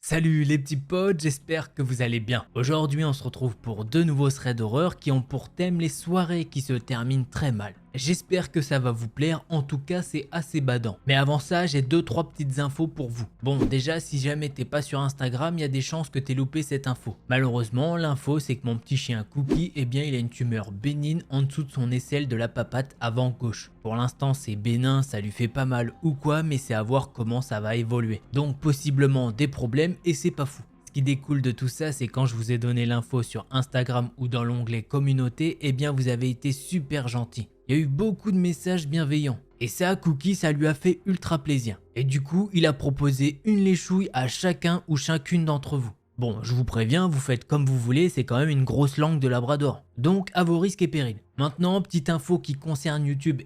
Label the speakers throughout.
Speaker 1: Salut les petits potes, j'espère que vous allez bien. Aujourd'hui on se retrouve pour deux nouveaux threads d'horreur qui ont pour thème les soirées qui se terminent très mal. J'espère que ça va vous plaire, en tout cas c'est assez badant. Mais avant ça j'ai 2-3 petites infos pour vous. Bon déjà si jamais t'es pas sur Instagram, il y a des chances que t'aies loupé cette info. Malheureusement l'info c'est que mon petit chien Cookie, il a une tumeur bénigne en dessous de son aisselle de la papate avant gauche. Pour l'instant c'est bénin, ça lui fait pas mal ou quoi, mais c'est à voir comment ça va évoluer. Donc possiblement des problèmes et c'est pas fou. Ce qui découle de tout ça, c'est quand je vous ai donné l'info sur Instagram ou dans l'onglet communauté, vous avez été super gentils. Il y a eu beaucoup de messages bienveillants. Et ça, Cookie, ça lui a fait ultra plaisir. Et du coup, il a proposé une léchouille à chacun ou chacune d'entre vous. Bon, je vous préviens, vous faites comme vous voulez, c'est quand même une grosse langue de Labrador. Donc, à vos risques et périls. Maintenant, petite info qui concerne YouTube,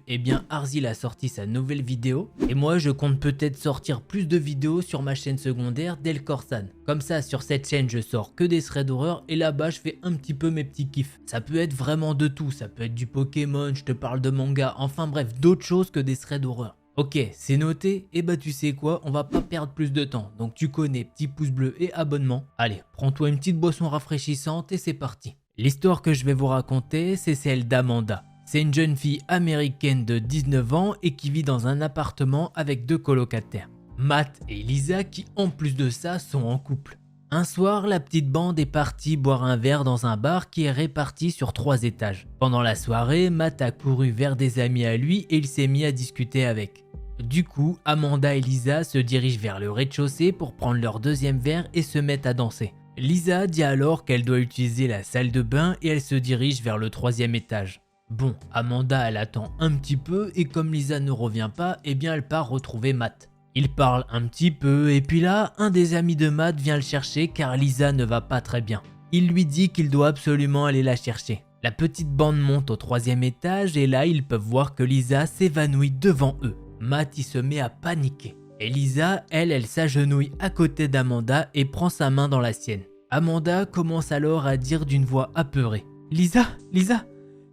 Speaker 1: Arzil a sorti sa nouvelle vidéo. Et moi, je compte peut-être sortir plus de vidéos sur ma chaîne secondaire Del Corsan. Comme ça, sur cette chaîne, je sors que des threads d'horreur et là-bas, je fais un petit peu mes petits kiffs. Ça peut être vraiment de tout, ça peut être du Pokémon, je te parle de manga, enfin bref, d'autres choses que des threads d'horreur. Ok, c'est noté, et tu sais quoi, on va pas perdre plus de temps, donc tu connais petit pouce bleu et abonnement. Allez, prends-toi une petite boisson rafraîchissante et c'est parti. L'histoire que je vais vous raconter, c'est celle d'Amanda. C'est une jeune fille américaine de 19 ans et qui vit dans un appartement avec deux colocataires, Matt et Lisa, qui en plus de ça sont en couple. Un soir, la petite bande est partie boire un verre dans un bar qui est réparti sur 3 étages. Pendant la soirée, Matt a couru vers des amis à lui et il s'est mis à discuter avec. Du coup, Amanda et Lisa se dirigent vers le rez-de-chaussée pour prendre leur deuxième verre et se mettent à danser. Lisa dit alors qu'elle doit utiliser la salle de bain et elle se dirige vers le 3e étage. Bon, Amanda elle attend un petit peu et comme Lisa ne revient pas, elle part retrouver Matt. Ils parlent un petit peu et puis là, un des amis de Matt vient le chercher car Lisa ne va pas très bien. Il lui dit qu'il doit absolument aller la chercher. La petite bande monte au 3e étage et là ils peuvent voir que Lisa s'évanouit devant eux. Matt il se met à paniquer. Et Lisa, elle s'agenouille à côté d'Amanda et prend sa main dans la sienne. Amanda commence alors à dire d'une voix apeurée: Lisa,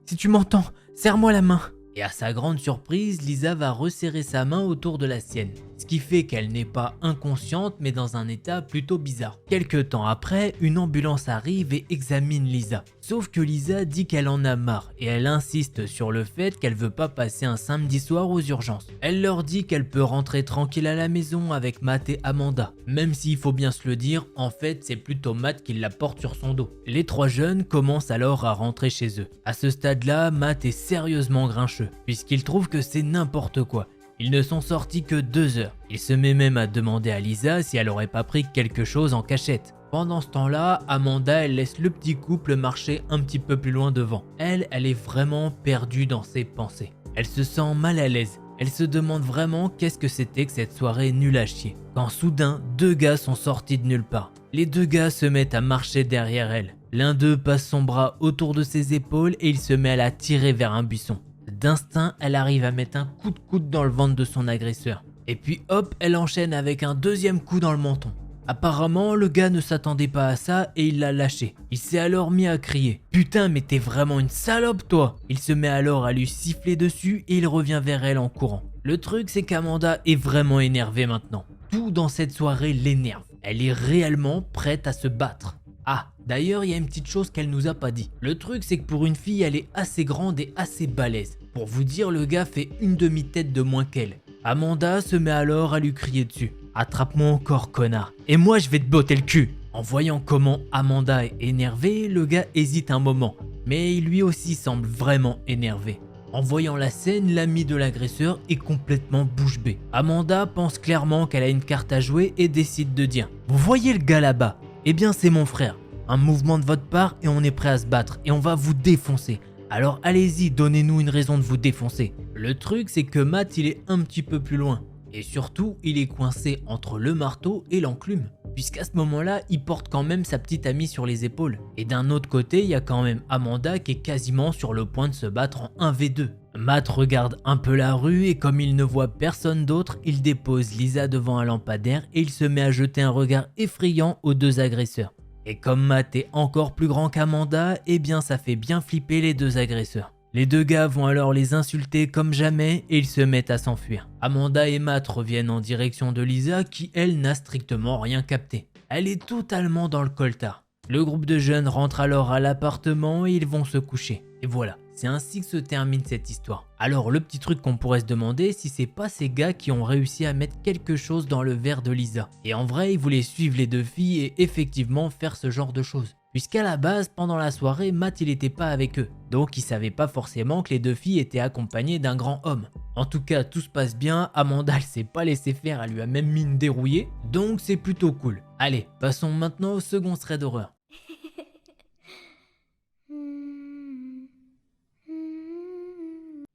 Speaker 1: si tu m'entends, serre-moi la main. Et à sa grande surprise, Lisa va resserrer sa main autour de la sienne. Ce qui fait qu'elle n'est pas inconsciente mais dans un état plutôt bizarre. Quelque temps après, une ambulance arrive et examine Lisa. Sauf que Lisa dit qu'elle en a marre et elle insiste sur le fait qu'elle veut pas passer un samedi soir aux urgences. Elle leur dit qu'elle peut rentrer tranquille à la maison avec Matt et Amanda. Même s'il faut bien se le dire, en fait c'est plutôt Matt qui la porte sur son dos. Les 3 jeunes commencent alors à rentrer chez eux. À ce stade-là, Matt est sérieusement grincheux puisqu'il trouve que c'est n'importe quoi. Ils ne sont sortis que 2 heures. Il se met même à demander à Lisa si elle aurait pas pris quelque chose en cachette. Pendant ce temps-là, Amanda elle laisse le petit couple marcher un petit peu plus loin devant. Elle est vraiment perdue dans ses pensées. Elle se sent mal à l'aise. Elle se demande vraiment qu'est-ce que c'était que cette soirée nulle à chier. Quand soudain, 2 gars sont sortis de nulle part. Les 2 gars se mettent à marcher derrière elle. L'un d'eux passe son bras autour de ses épaules et il se met à la tirer vers un buisson. D'instinct, elle arrive à mettre un coup de coude dans le ventre de son agresseur. Et puis hop, elle enchaîne avec un 2e coup dans le menton. Apparemment, le gars ne s'attendait pas à ça et il l'a lâché. Il s'est alors mis à crier: Putain, mais t'es vraiment une salope toi! Il se met alors à lui siffler dessus et il revient vers elle en courant. Le truc, c'est qu'Amanda est vraiment énervée maintenant. Tout dans cette soirée l'énerve. Elle est réellement prête à se battre. Ah, d'ailleurs, il y a une petite chose qu'elle nous a pas dit. Le truc, c'est que pour une fille, elle est assez grande et assez balèze. Pour vous dire, le gars fait une demi-tête de moins qu'elle. Amanda se met alors à lui crier dessus: Attrape-moi encore, connard, et moi je vais te botter le cul. En voyant comment Amanda est énervée, le gars hésite un moment, mais lui aussi semble vraiment énervé. En voyant la scène, l'ami de l'agresseur est complètement bouche bée. Amanda pense clairement qu'elle a une carte à jouer et décide de dire: Vous voyez le gars là-bas? Eh bien c'est mon frère. Un mouvement de votre part et on est prêt à se battre et on va vous défoncer. Alors allez-y, donnez-nous une raison de vous défoncer. Le truc c'est que Matt il est un petit peu plus loin. Et surtout, il est coincé entre le marteau et l'enclume. Puisqu'à ce moment-là, il porte quand même sa petite amie sur les épaules. Et d'un autre côté, il y a quand même Amanda qui est quasiment sur le point de se battre en 1v2. Matt regarde un peu la rue et comme il ne voit personne d'autre, il dépose Lisa devant un lampadaire et il se met à jeter un regard effrayant aux 2 agresseurs. Et comme Matt est encore plus grand qu'Amanda, ça fait bien flipper les 2 agresseurs. Les 2 gars vont alors les insulter comme jamais et ils se mettent à s'enfuir. Amanda et Matt reviennent en direction de Lisa qui, elle, n'a strictement rien capté. Elle est totalement dans le coltard. Le groupe de jeunes rentre alors à l'appartement et ils vont se coucher. Et voilà, c'est ainsi que se termine cette histoire. Alors le petit truc qu'on pourrait se demander, si c'est pas ces gars qui ont réussi à mettre quelque chose dans le verre de Lisa. Et en vrai, ils voulaient suivre les deux filles et effectivement faire ce genre de choses. Puisqu'à la base, pendant la soirée, Matt il était pas avec eux. Donc il savait pas forcément que les deux filles étaient accompagnées d'un grand homme. En tout cas, tout se passe bien, Amanda elle s'est pas laissé faire, elle lui a même mis une dérouillée. Donc c'est plutôt cool. Allez, passons maintenant au second thread d'horreur.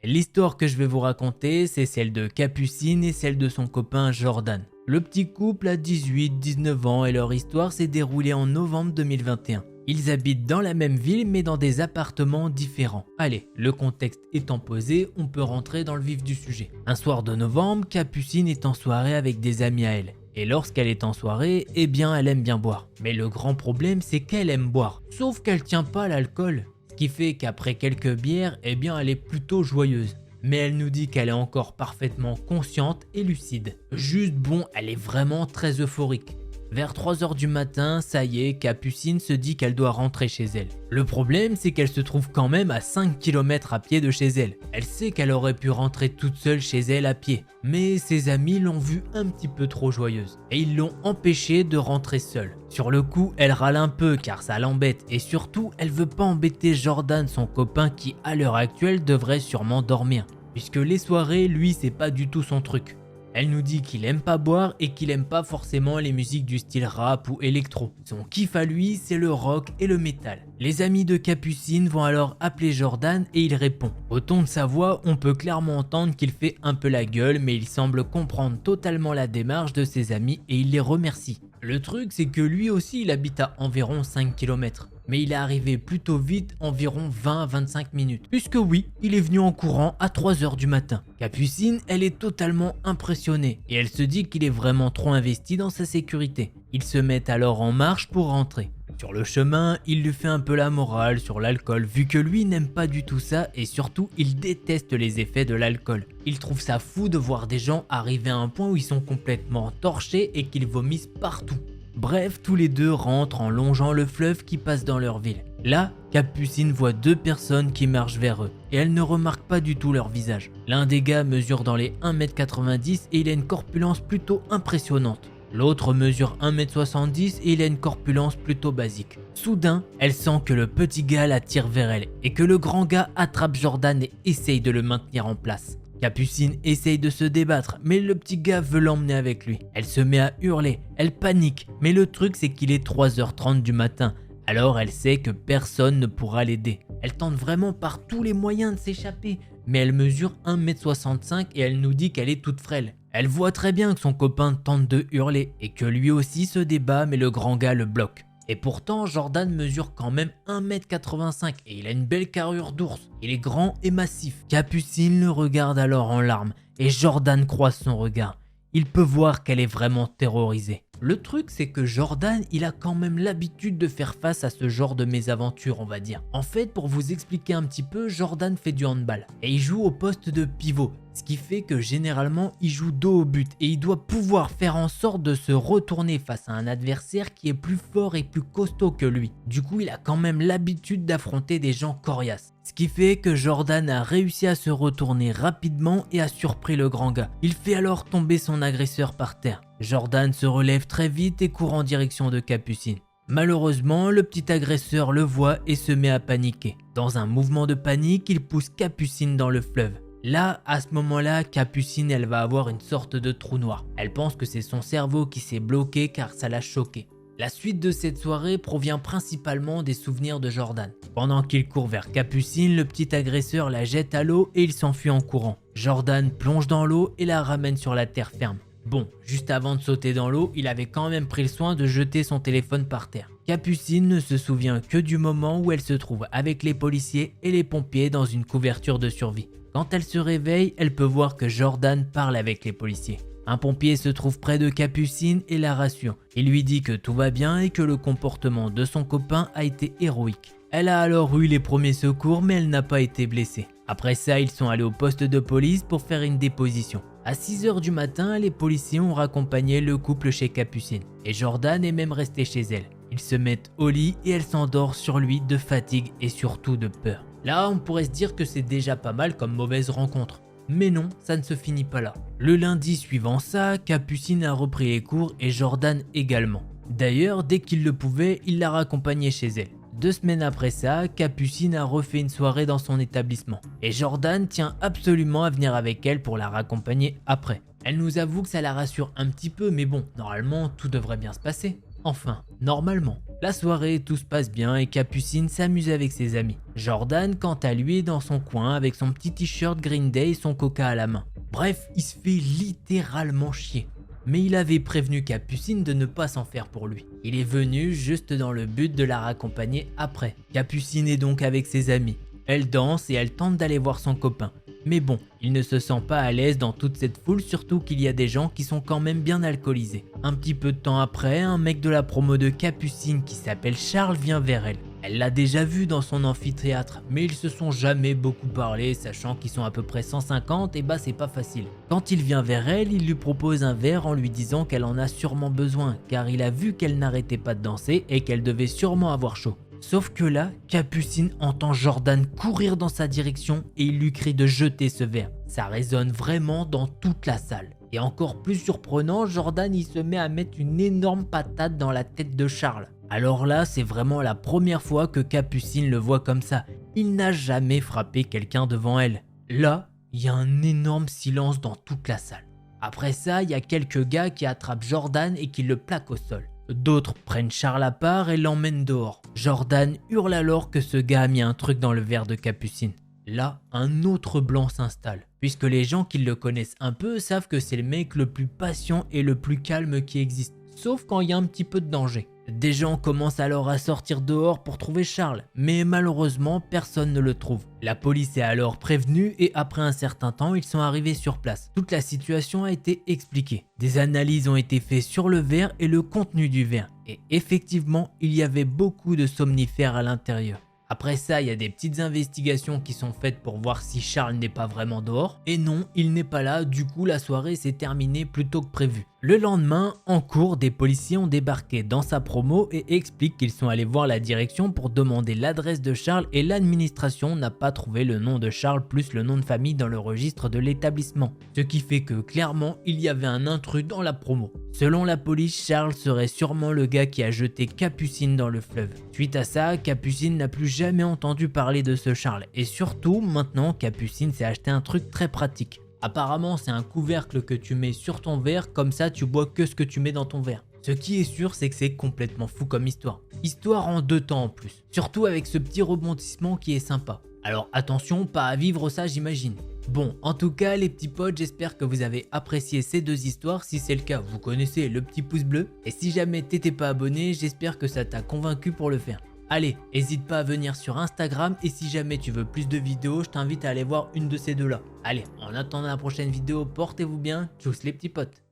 Speaker 1: L'histoire que je vais vous raconter, c'est celle de Capucine et celle de son copain Jordan. Le petit couple a 18-19 ans et leur histoire s'est déroulée en novembre 2021. Ils habitent dans la même ville mais dans des appartements différents. Allez, le contexte étant posé, on peut rentrer dans le vif du sujet. Un soir de novembre, Capucine est en soirée avec des amis à elle. Et lorsqu'elle est en soirée, eh bien elle aime bien boire. Mais le grand problème c'est qu'elle aime boire, sauf qu'elle tient pas l'alcool. Ce qui fait qu'après quelques bières, eh bien elle est plutôt joyeuse. Mais elle nous dit qu'elle est encore parfaitement consciente et lucide. Juste bon, elle est vraiment très euphorique. Vers 3h du matin, ça y est, Capucine se dit qu'elle doit rentrer chez elle. Le problème, c'est qu'elle se trouve quand même à 5 km à pied de chez elle. Elle sait qu'elle aurait pu rentrer toute seule chez elle à pied. Mais ses amis l'ont vue un petit peu trop joyeuse. Et ils l'ont empêchée de rentrer seule. Sur le coup, elle râle un peu car ça l'embête. Et surtout, elle veut pas embêter Jordan, son copain qui, à l'heure actuelle, devrait sûrement dormir. Puisque les soirées, lui, c'est pas du tout son truc. Elle nous dit qu'il aime pas boire et qu'il aime pas forcément les musiques du style rap ou électro. Son kiff à lui, c'est le rock et le métal. Les amis de Capucine vont alors appeler Jordan et il répond. Au ton de sa voix, on peut clairement entendre qu'il fait un peu la gueule, mais il semble comprendre totalement la démarche de ses amis et il les remercie. Le truc, c'est que lui aussi, il habite à environ 5 km. Mais il est arrivé plutôt vite, environ 20 à 25 minutes. Puisque oui, il est venu en courant à 3h du matin. Capucine, elle est totalement impressionnée et elle se dit qu'il est vraiment trop investi dans sa sécurité. Ils se mettent alors en marche pour rentrer. Sur le chemin, il lui fait un peu la morale sur l'alcool vu que lui n'aime pas du tout ça et surtout il déteste les effets de l'alcool. Il trouve ça fou de voir des gens arriver à un point où ils sont complètement torchés et qu'ils vomissent partout. Bref, tous les deux rentrent en longeant le fleuve qui passe dans leur ville. Là, Capucine voit deux personnes qui marchent vers eux et elle ne remarque pas du tout leur visage. L'un des gars mesure dans les 1m90 et il a une corpulence plutôt impressionnante. L'autre mesure 1m70 et il a une corpulence plutôt basique. Soudain, elle sent que le petit gars la tire vers elle et que le grand gars attrape Jordan et essaye de le maintenir en place. Capucine essaye de se débattre, mais le petit gars veut l'emmener avec lui. Elle se met à hurler, elle panique, mais le truc c'est qu'il est 3h30 du matin, alors elle sait que personne ne pourra l'aider. Elle tente vraiment par tous les moyens de s'échapper, mais elle mesure 1m65 et elle nous dit qu'elle est toute frêle. Elle voit très bien que son copain tente de hurler et que lui aussi se débat, mais le grand gars le bloque. Et pourtant, Jordan mesure quand même 1m85 et il a une belle carrure d'ours. Il est grand et massif. Capucine le regarde alors en larmes et Jordan croise son regard. Il peut voir qu'elle est vraiment terrorisée. Le truc, c'est que Jordan, il a quand même l'habitude de faire face à ce genre de mésaventures, on va dire. En fait, pour vous expliquer un petit peu, Jordan fait du handball et il joue au poste de pivot. Ce qui fait que généralement, il joue dos au but et il doit pouvoir faire en sorte de se retourner face à un adversaire qui est plus fort et plus costaud que lui. Du coup, il a quand même l'habitude d'affronter des gens coriaces. Ce qui fait que Jordan a réussi à se retourner rapidement et a surpris le grand gars. Il fait alors tomber son agresseur par terre. Jordan se relève très vite et court en direction de Capucine. Malheureusement, le petit agresseur le voit et se met à paniquer. Dans un mouvement de panique, il pousse Capucine dans le fleuve. Là, à ce moment-là, Capucine, elle va avoir une sorte de trou noir. Elle pense que c'est son cerveau qui s'est bloqué car ça l'a choqué. La suite de cette soirée provient principalement des souvenirs de Jordan. Pendant qu'il court vers Capucine, le petit agresseur la jette à l'eau et il s'enfuit en courant. Jordan plonge dans l'eau et la ramène sur la terre ferme. Bon, juste avant de sauter dans l'eau, il avait quand même pris le soin de jeter son téléphone par terre. Capucine ne se souvient que du moment où elle se trouve avec les policiers et les pompiers dans une couverture de survie. Quand elle se réveille, elle peut voir que Jordan parle avec les policiers. Un pompier se trouve près de Capucine et la rassure. Il lui dit que tout va bien et que le comportement de son copain a été héroïque. Elle a alors eu les premiers secours mais elle n'a pas été blessée. Après ça, ils sont allés au poste de police pour faire une déposition. À 6 h du matin, les policiers ont raccompagné le couple chez Capucine et Jordan est même resté chez elle. Ils se mettent au lit et elle s'endort sur lui de fatigue et surtout de peur. Là, on pourrait se dire que c'est déjà pas mal comme mauvaise rencontre. Mais non, ça ne se finit pas là. Le lundi suivant ça, Capucine a repris les cours et Jordan également. D'ailleurs, dès qu'il le pouvait, il l'a raccompagnée chez elle. 2 semaines après ça, Capucine a refait une soirée dans son établissement. Et Jordan tient absolument à venir avec elle pour la raccompagner après. Elle nous avoue que ça la rassure un petit peu, mais bon, normalement tout devrait bien se passer. Enfin, normalement. La soirée, tout se passe bien et Capucine s'amuse avec ses amis. Jordan, quant à lui, est dans son coin avec son petit t-shirt Green Day et son coca à la main. Bref, il se fait littéralement chier. Mais il avait prévenu Capucine de ne pas s'en faire pour lui. Il est venu juste dans le but de la raccompagner après. Capucine est donc avec ses amis. Elle danse et elle tente d'aller voir son copain. Mais bon, il ne se sent pas à l'aise dans toute cette foule, surtout qu'il y a des gens qui sont quand même bien alcoolisés. Un petit peu de temps après, un mec de la promo de Capucine qui s'appelle Charles vient vers elle. Elle l'a déjà vu dans son amphithéâtre, mais ils se sont jamais beaucoup parlé, sachant qu'ils sont à peu près 150 et bah c'est pas facile. Quand il vient vers elle, il lui propose un verre en lui disant qu'elle en a sûrement besoin, car il a vu qu'elle n'arrêtait pas de danser et qu'elle devait sûrement avoir chaud. Sauf que là, Capucine entend Jordan courir dans sa direction et il lui crie de jeter ce verre. Ça résonne vraiment dans toute la salle. Et encore plus surprenant, Jordan il se met à mettre une énorme patate dans la tête de Charles. Alors là, c'est vraiment la première fois que Capucine le voit comme ça. Il n'a jamais frappé quelqu'un devant elle. Là, il y a un énorme silence dans toute la salle. Après ça, il y a quelques gars qui attrapent Jordan et qui le plaquent au sol. D'autres prennent Charles à part et l'emmènent dehors. Jordan hurle alors que ce gars a mis un truc dans le verre de Capucine. Là, un autre blanc s'installe, puisque les gens qui le connaissent un peu savent que c'est le mec le plus patient et le plus calme qui existe, sauf quand il y a un petit peu de danger. Des gens commencent alors à sortir dehors pour trouver Charles, mais malheureusement personne ne le trouve. La police est alors prévenue et après un certain temps, ils sont arrivés sur place. Toute la situation a été expliquée. Des analyses ont été faites sur le verre et le contenu du verre. Et effectivement, il y avait beaucoup de somnifères à l'intérieur. Après ça, il y a des petites investigations qui sont faites pour voir si Charles n'est pas vraiment dehors. Et non, il n'est pas là, du coup la soirée s'est terminée plus tôt que prévu. Le lendemain, en cours, des policiers ont débarqué dans sa promo et expliquent qu'ils sont allés voir la direction pour demander l'adresse de Charles et l'administration n'a pas trouvé le nom de Charles plus le nom de famille dans le registre de l'établissement. Ce qui fait que clairement, il y avait un intrus dans la promo. Selon la police, Charles serait sûrement le gars qui a jeté Capucine dans le fleuve. Suite à ça, Capucine n'a plus jamais entendu parler de ce Charles et surtout, maintenant, Capucine s'est acheté un truc très pratique. Apparemment, c'est un couvercle que tu mets sur ton verre, comme ça tu bois que ce que tu mets dans ton verre. Ce qui est sûr, c'est que c'est complètement fou comme histoire. Histoire en 2 temps en plus. Surtout avec ce petit rebondissement qui est sympa. Alors attention, pas à vivre ça j'imagine. Bon, en tout cas les petits potes, j'espère que vous avez apprécié ces 2 histoires. Si c'est le cas, vous connaissez le petit pouce bleu. Et si jamais t'étais pas abonné, j'espère que ça t'a convaincu pour le faire. Allez, n'hésite pas à venir sur Instagram et si jamais tu veux plus de vidéos, je t'invite à aller voir une de ces 2 là. Allez, en attendant la prochaine vidéo, portez-vous bien, tchuss les petits potes.